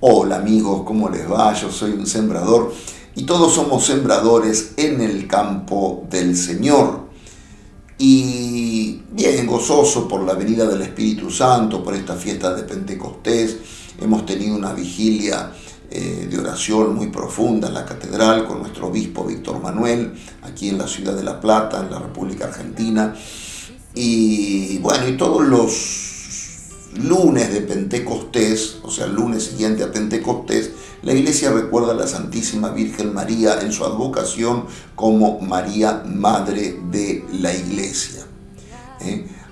Hola amigos, ¿cómo les va? Yo soy un sembrador y todos somos sembradores en el campo del Señor. Y bien gozoso por la venida del Espíritu Santo, por esta fiesta de Pentecostés. Hemos tenido una vigilia de oración muy profunda en la catedral con nuestro obispo Víctor Manuel, aquí en la ciudad de La Plata, en la República Argentina. Y bueno, y todos los lunes de Pentecostés, o sea, el lunes siguiente a Pentecostés, la Iglesia recuerda a la Santísima Virgen María en su advocación como María, Madre de la Iglesia.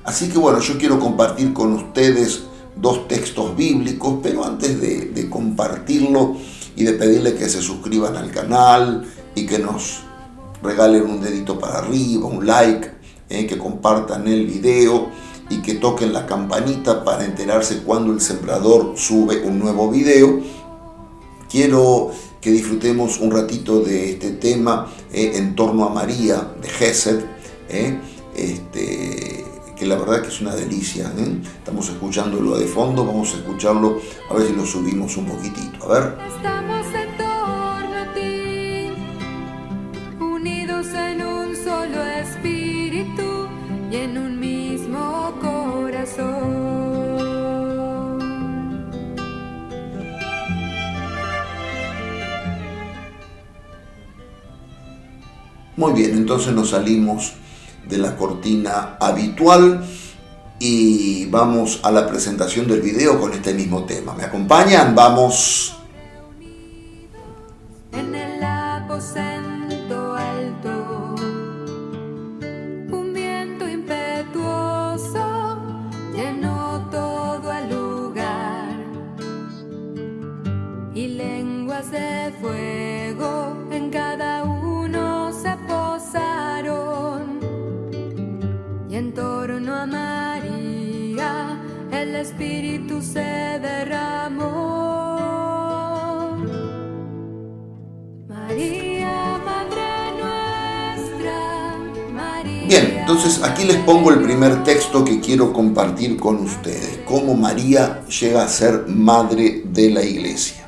Así que bueno, yo quiero compartir con ustedes dos textos bíblicos, pero antes de compartirlo y de pedirle que se suscriban al canal y que nos regalen un dedito para arriba, un like, que compartan el video y que toquen la campanita para enterarse cuando el sembrador sube un nuevo video. Quiero que disfrutemos un ratito de este tema en torno a María de Gesed, que la verdad que es una delicia. Estamos escuchándolo de fondo, vamos a escucharlo, a ver si lo subimos un poquitito. A ver. Estamos en torno a ti, unidos en un solo espíritu y en un mismo corazón. Muy bien, entonces nos salimos de la cortina habitual y vamos a la presentación del video con este mismo tema. ¿Me acompañan? Vamos. En el aposento alto, un viento impetuoso llenó todo el lugar y lenguas de fuego en cada uno se posaron, y en torno a María el Espíritu se derramó. María, Madre nuestra, María. Bien, entonces aquí les pongo el primer texto que quiero compartir con ustedes, cómo María llega a ser madre de la Iglesia.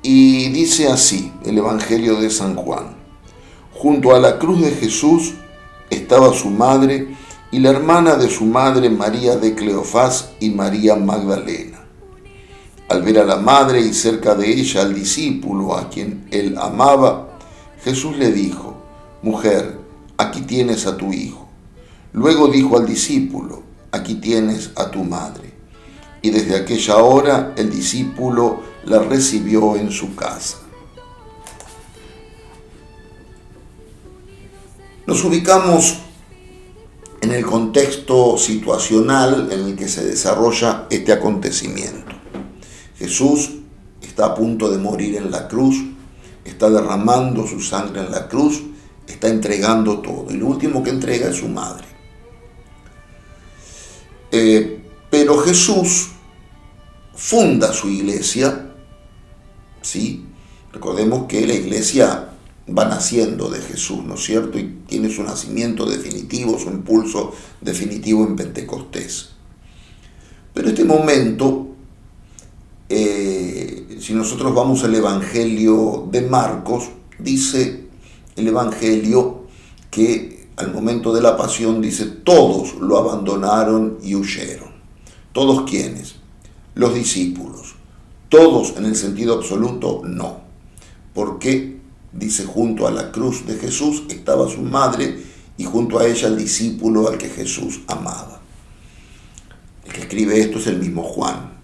Y dice así el Evangelio de San Juan: junto a la cruz de Jesús estaba su madre y la hermana de su madre, María de Cleofás y María Magdalena. Al ver a la madre y cerca de ella al discípulo a quien él amaba, Jesús le dijo: mujer, aquí tienes a tu hijo. Luego dijo al discípulo: aquí tienes a tu madre. Y desde aquella hora el discípulo la recibió en su casa. Nos ubicamos en el contexto situacional en el que se desarrolla este acontecimiento. Jesús está a punto de morir en la cruz, está derramando su sangre en la cruz, está entregando todo, y lo último que entrega es su madre. Pero Jesús funda su iglesia, ¿sí? Recordemos que la iglesia va naciendo de Jesús, ¿no es cierto? Y tiene su nacimiento definitivo, su impulso definitivo en Pentecostés. Pero este momento, si nosotros vamos al Evangelio de Marcos, dice el Evangelio que al momento de la pasión, dice, todos lo abandonaron y huyeron. ¿Todos quiénes? Los discípulos. Todos en el sentido absoluto, no. Porque, dice, junto a la cruz de Jesús estaba su madre y junto a ella el discípulo al que Jesús amaba. El que escribe esto es el mismo Juan.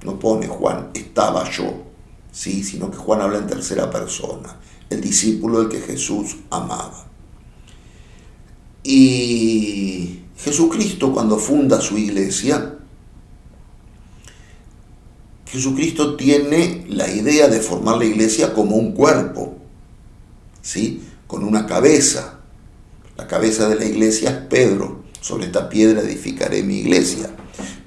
No pone Juan, estaba yo, ¿sí? Sino que Juan habla en tercera persona. El discípulo al que Jesús amaba. Y Jesucristo, cuando funda su iglesia, Jesucristo tiene la idea de formar la iglesia como un cuerpo, ¿sí? Con una cabeza. La cabeza de la iglesia es Pedro. Sobre esta piedra edificaré mi iglesia.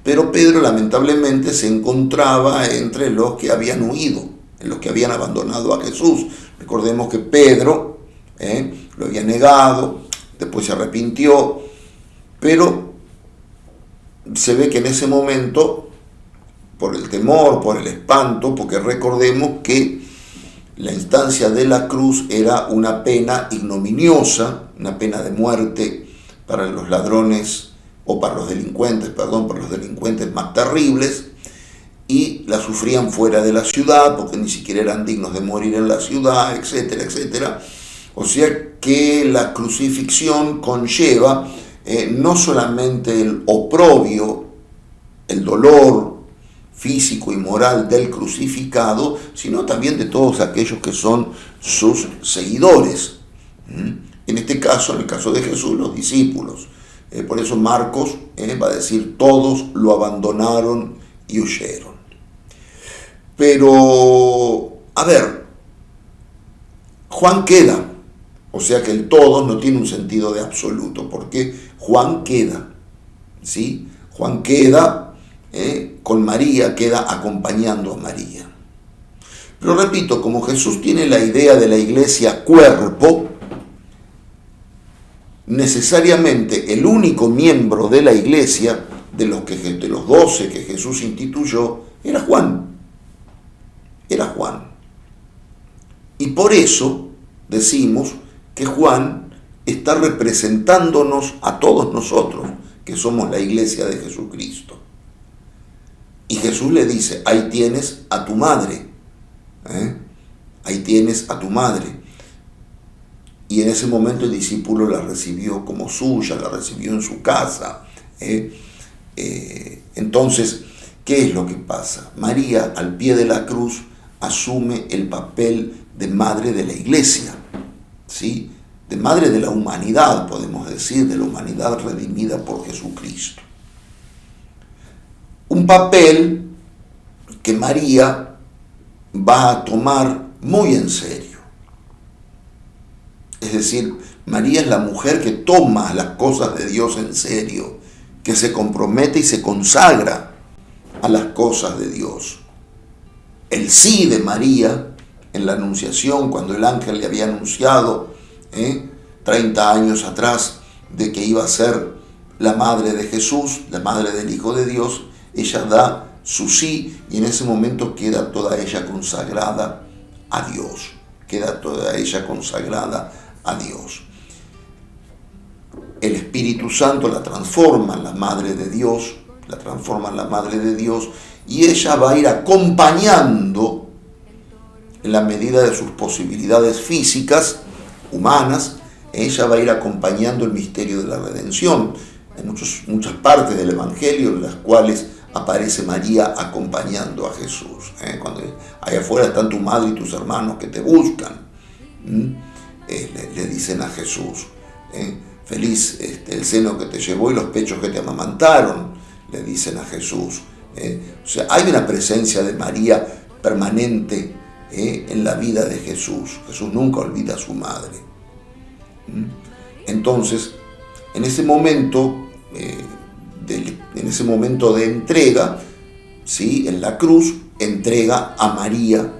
Pero Pedro lamentablemente se encontraba entre los que habían huido, en los que habían abandonado a Jesús. Recordemos que Pedro lo había negado, después se arrepintió, pero se ve que en ese momento por el temor, por el espanto, porque recordemos que la instancia de la cruz era una pena ignominiosa, una pena de muerte para los ladrones, o para los delincuentes, para los delincuentes más terribles, y la sufrían fuera de la ciudad, porque ni siquiera eran dignos de morir en la ciudad, etcétera, etcétera. O sea que la crucifixión conlleva no solamente el oprobio, el dolor físico y moral del crucificado, sino también de todos aquellos que son sus seguidores. En este caso, en el caso de Jesús, los discípulos. Por eso Marcos va a decir, todos lo abandonaron y huyeron. Pero, a ver, Juan queda, o sea que el todos no tiene un sentido de absoluto, porque Juan queda, ¿sí? Juan queda con María, queda acompañando a María. Pero repito, como Jesús tiene la idea de la iglesia cuerpo, necesariamente el único miembro de la iglesia, de los 12 que Jesús instituyó, era Juan. Era Juan. Y por eso decimos que Juan está representándonos a todos nosotros, que somos la iglesia de Jesucristo. Y Jesús le dice, ahí tienes a tu madre. Ahí tienes a tu madre. Y en ese momento el discípulo la recibió como suya, la recibió en su casa. Entonces, ¿qué es lo que pasa? María, al pie de la cruz, asume el papel de madre de la iglesia, ¿sí? De madre de la humanidad, podemos decir, de la humanidad redimida por Jesucristo. Un papel que María va a tomar muy en serio. Es decir, María es la mujer que toma las cosas de Dios en serio, que se compromete y se consagra a las cosas de Dios. El sí de María en la anunciación, cuando el ángel le había anunciado 30 años atrás de que iba a ser la madre de Jesús, la madre del Hijo de Dios, ella da su sí y en ese momento queda toda ella consagrada a Dios. Queda toda ella consagrada a Dios. El Espíritu Santo la transforma en la Madre de Dios, y ella va a ir acompañando, en la medida de sus posibilidades físicas, humanas, ella va a ir acompañando el misterio de la redención. Hay muchas partes del Evangelio en las cuales aparece María acompañando a Jesús. Cuando allá afuera están tu madre y tus hermanos que te buscan. Le dicen a Jesús, feliz el seno que te llevó y los pechos que te amamantaron, le dicen a Jesús. O sea, hay una presencia de María permanente en la vida de Jesús. Jesús nunca olvida a su madre. Entonces, en ese momento de entrega, ¿sí? En la cruz, entrega a María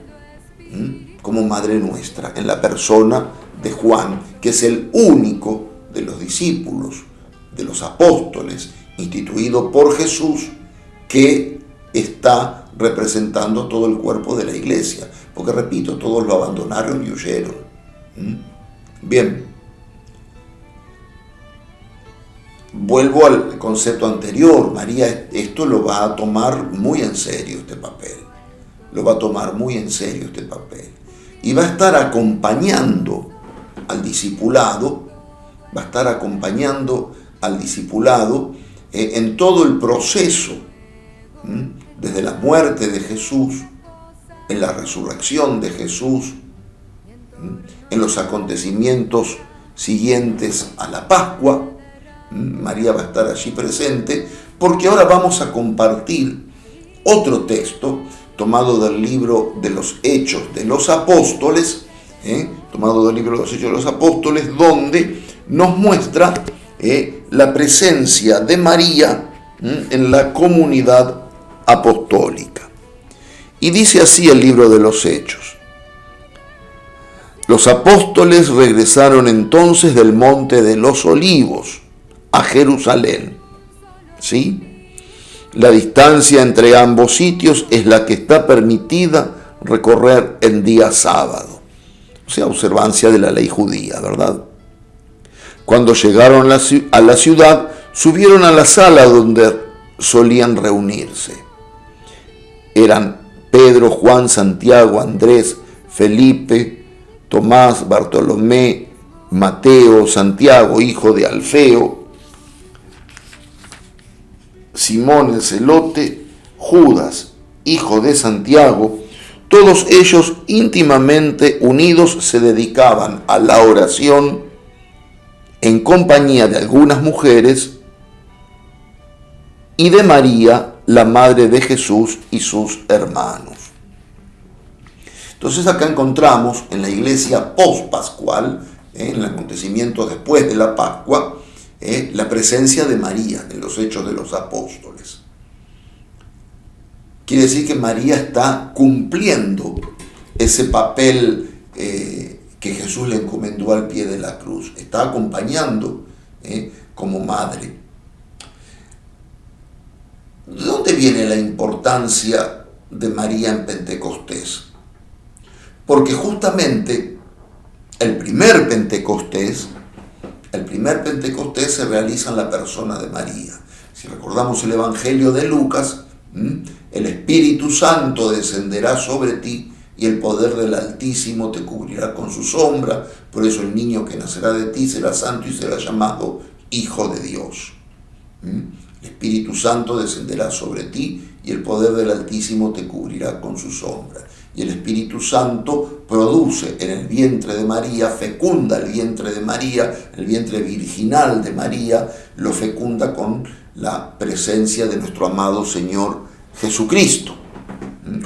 como Madre nuestra, en la persona de Juan, que es el único de los discípulos, de los apóstoles, instituido por Jesús, que está representando todo el cuerpo de la iglesia. Porque repito, todos lo abandonaron y huyeron. Bien. Vuelvo al concepto anterior. María esto lo va a tomar muy en serio, este papel. Lo va a tomar muy en serio este papel. Y va a estar acompañando al discipulado, en todo el proceso, desde la muerte de Jesús, en la resurrección de Jesús, en los acontecimientos siguientes a la Pascua. María va a estar allí presente, porque ahora vamos a compartir otro texto tomado del libro de los Hechos de los Apóstoles, donde nos muestra la presencia de María en la comunidad apostólica. Y dice así el libro de los Hechos. Los apóstoles regresaron entonces del monte de los Olivos a Jerusalén, ¿sí? La distancia entre ambos sitios es la que está permitida recorrer en día sábado, o sea, observancia de la ley judía, ¿verdad? Cuando llegaron a la ciudad, subieron a la sala donde solían reunirse. Eran Pedro, Juan, Santiago, Andrés, Felipe, Tomás, Bartolomé, Mateo, Santiago, hijo de Alfeo, Simón el Celote, Judas, hijo de Santiago. Todos ellos íntimamente unidos se dedicaban a la oración en compañía de algunas mujeres y de María, la madre de Jesús, y sus hermanos. Entonces acá encontramos en la iglesia post-pascual, en el acontecimiento después de la Pascua, la presencia de María en los Hechos de los Apóstoles. Quiere decir que María está cumpliendo ese papel que Jesús le encomendó al pie de la cruz. Está acompañando como madre. ¿De dónde viene la importancia de María en Pentecostés? Porque justamente el primer Pentecostés se realiza en la persona de María. Si recordamos el Evangelio de Lucas, el Espíritu Santo descenderá sobre ti y el poder del Altísimo te cubrirá con su sombra. Por eso el niño que nacerá de ti será santo y será llamado Hijo de Dios. El Espíritu Santo descenderá sobre ti y el poder del Altísimo te cubrirá con su sombra. Y el Espíritu Santo produce en el vientre de María, fecunda el vientre de María, el vientre virginal de María, lo fecunda con la presencia de nuestro amado Señor Jesucristo.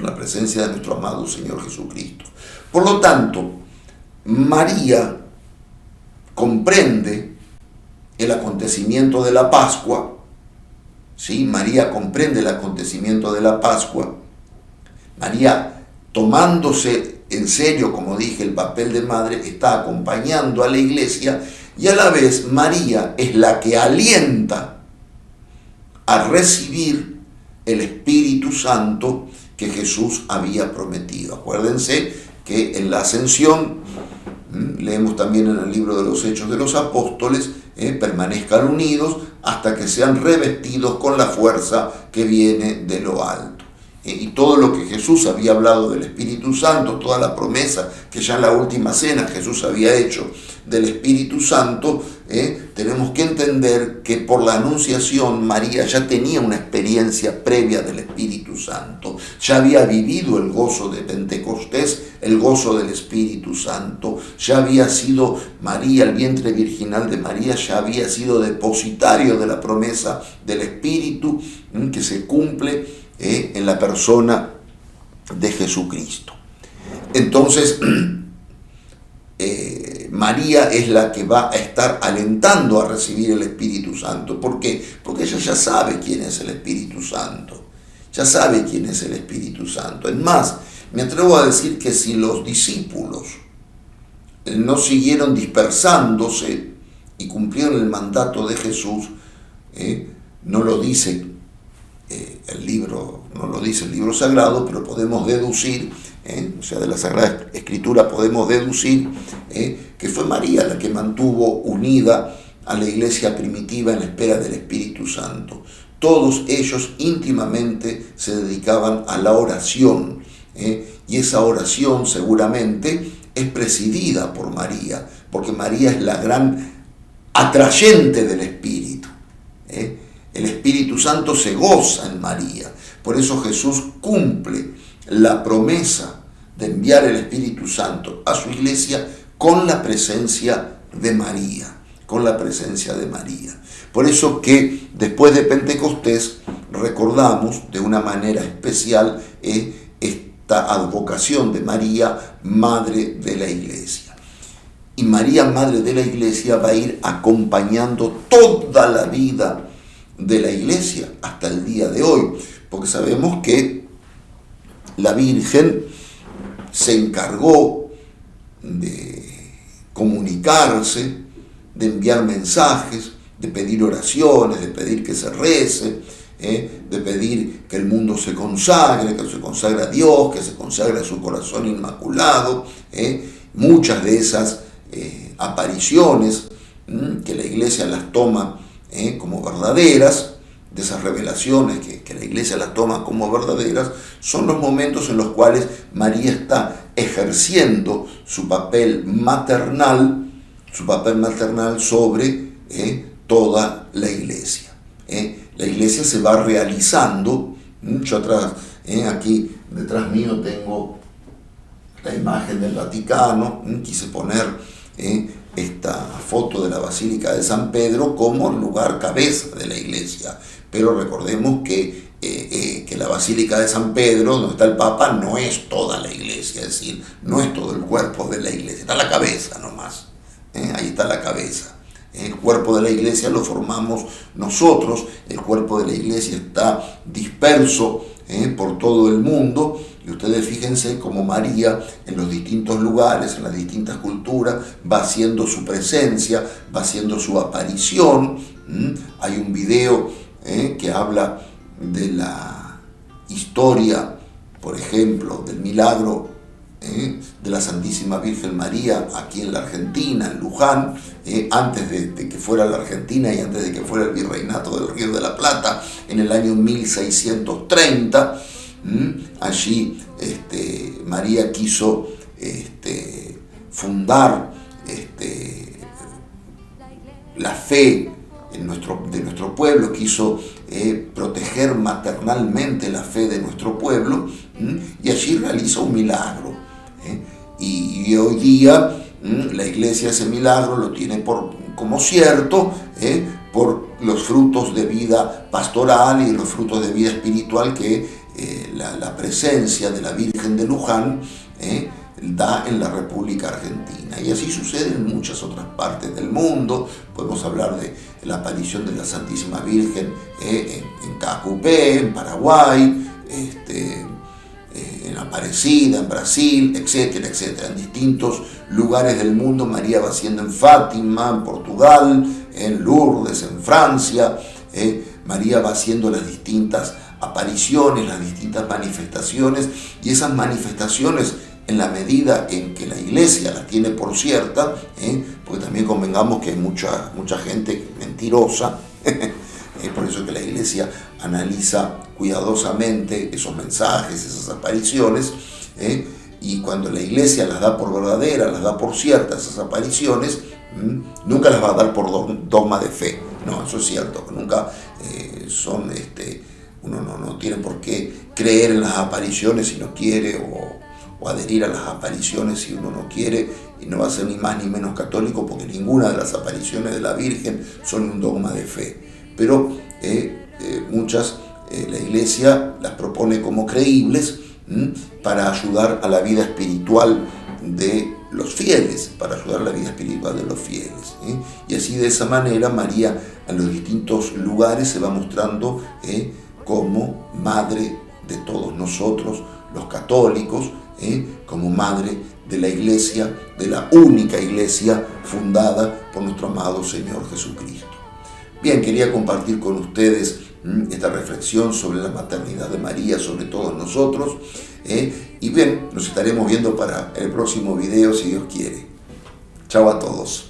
La presencia de nuestro amado Señor Jesucristo. Por lo tanto, María comprende el acontecimiento de la Pascua. ¿Sí? María comprende el acontecimiento de la Pascua. María, tomándose en serio, como dije, el papel de madre, está acompañando a la iglesia, y a la vez María es la que alienta a recibir el Espíritu Santo que Jesús había prometido. Acuérdense que en la ascensión, leemos también en el libro de los Hechos de los Apóstoles, permanezcan unidos hasta que sean revestidos con la fuerza que viene de lo alto. Y todo lo que Jesús había hablado del Espíritu Santo, toda la promesa que ya en la última cena Jesús había hecho del Espíritu Santo, tenemos que entender que por la anunciación María ya tenía una experiencia previa del Espíritu Santo, ya había vivido el gozo de Pentecostés, el gozo del Espíritu Santo, ya había sido María, el vientre virginal de María, ya había sido depositario de la promesa del Espíritu que se cumple en la persona de Jesucristo. Entonces, María es la que va a estar alentando a recibir el Espíritu Santo. ¿Por qué? Porque ella ya sabe quién es el Espíritu Santo. Ya sabe quién es el Espíritu Santo. Es más, me atrevo a decir que si los discípulos no siguieron dispersándose y cumplieron el mandato de Jesús, no lo dice el libro, no lo dice el libro sagrado, pero podemos deducir, o sea, de la Sagrada Escritura podemos deducir que fue María la que mantuvo unida a la iglesia primitiva en la espera del Espíritu Santo. Todos ellos íntimamente se dedicaban a la oración, y esa oración seguramente es presidida por María, porque María es la gran atrayente del Espíritu. El Espíritu Santo se goza en María. Por eso Jesús cumple la promesa de enviar el Espíritu Santo a su iglesia con la presencia de María. Con la presencia de María. Por eso que después de Pentecostés recordamos de una manera especial esta advocación de María, Madre de la Iglesia. Y María, Madre de la Iglesia, va a ir acompañando toda la vida de la iglesia hasta el día de hoy, porque sabemos que la Virgen se encargó de comunicarse, de enviar mensajes, de pedir oraciones, de pedir que se rece, de pedir que el mundo se consagre, que se consagre a Dios, que se consagre a su corazón inmaculado. Muchas de esas apariciones que la Iglesia las toma como verdaderas, de esas revelaciones que la Iglesia las toma como verdaderas, son los momentos en los cuales María está ejerciendo su papel maternal sobre toda la Iglesia. La Iglesia se va realizando. Yo atrás, aquí detrás mío tengo la imagen del Vaticano. Quise poner esta foto de la Basílica de San Pedro como lugar cabeza de la Iglesia, pero recordemos que la Basílica de San Pedro, donde está el Papa, no es toda la Iglesia, es decir, no es todo el cuerpo de la Iglesia, está la cabeza nomás. Ahí está la cabeza. El cuerpo de la Iglesia lo formamos nosotros. El cuerpo de la Iglesia está disperso por todo el mundo, y ustedes fíjense cómo María en los distintos lugares, en las distintas culturas, va haciendo su presencia, va haciendo su aparición. Hay un video que habla de la historia, por ejemplo, del milagro de la Santísima Virgen María aquí en la Argentina, en Luján, antes de que fuera la Argentina y antes de que fuera el virreinato del Río de la Plata, en el año 1630. Allí María quiso fundar la fe de nuestro pueblo, quiso proteger maternalmente la fe de nuestro pueblo, y allí realiza un milagro. Y hoy día la Iglesia ese milagro lo tiene como cierto, por los frutos de vida pastoral y los frutos de vida espiritual que la presencia de la Virgen de Luján da en la República Argentina. Y así sucede en muchas otras partes del mundo. Podemos hablar de la aparición de la Santísima Virgen en Cacupé, en Paraguay, en Aparecida, en Brasil, etcétera, etcétera. En distintos lugares del mundo María va siendo en Fátima, en Portugal, en Lourdes, en Francia. María va haciendo las distintas apariciones, las distintas manifestaciones, y esas manifestaciones, en la medida en que la Iglesia las tiene por cierta, porque también convengamos que hay mucha gente mentirosa, por eso es que la Iglesia analiza cuidadosamente esos mensajes, esas apariciones, y cuando la Iglesia las da por verdaderas, las da por ciertas esas apariciones, nunca las va a dar por dogma de fe. No, eso es cierto, nunca son, uno no tiene por qué creer en las apariciones si no quiere, o adherir a las apariciones si uno no quiere, y no va a ser ni más ni menos católico, porque ninguna de las apariciones de la Virgen son un dogma de fe. Pero muchas la Iglesia las propone como creíbles, para ayudar a la vida espiritual de los fieles, y así, de esa manera, María en los distintos lugares se va mostrando como madre de todos nosotros, los católicos, como madre de la Iglesia, de la única Iglesia fundada por nuestro amado Señor Jesucristo. Bien, quería compartir con ustedes esta reflexión sobre la maternidad de María, sobre todos nosotros, y bien, nos estaremos viendo para el próximo video, si Dios quiere. Chao a todos.